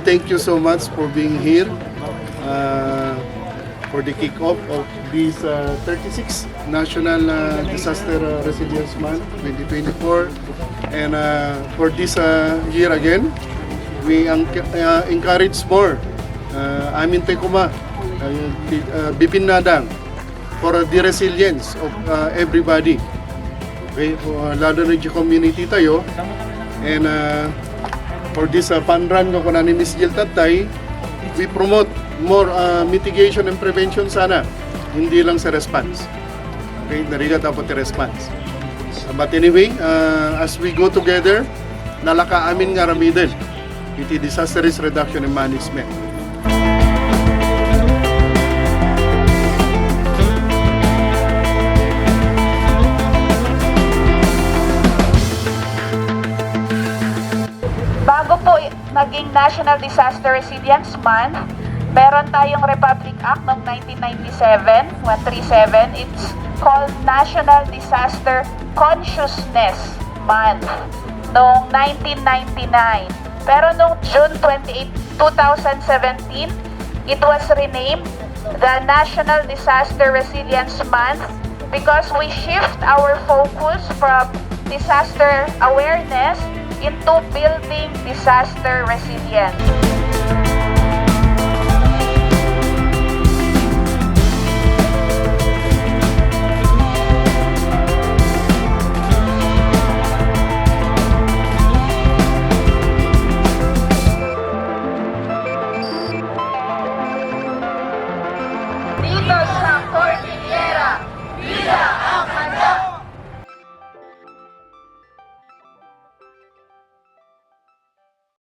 thank you so much for being here for the kick-off of this 36th National Disaster Resilience Month 2024. And for this year again, we encourage more amin Tekuma, bipinadang for the resilience of everybody. Okay, lalo na yung community tayo. And for this fun run ko na ni Miss Jill Tatay, we promote more mitigation and prevention sana, hindi lang sa response. Okay, nariga dapat yung response. But anyway, as we go together, nalaka amin nga ramidin iti disaster risk reduction and management. Bago po naging National Disaster Resilience Month, meron tayong Republic Act noong 1997, 137. It's called National Disaster Consciousness Month noong 1999. Pero noong June 28, 2017, it was renamed the National Disaster Resilience Month because we shift our focus from disaster awareness into building disaster resilience. Dito sa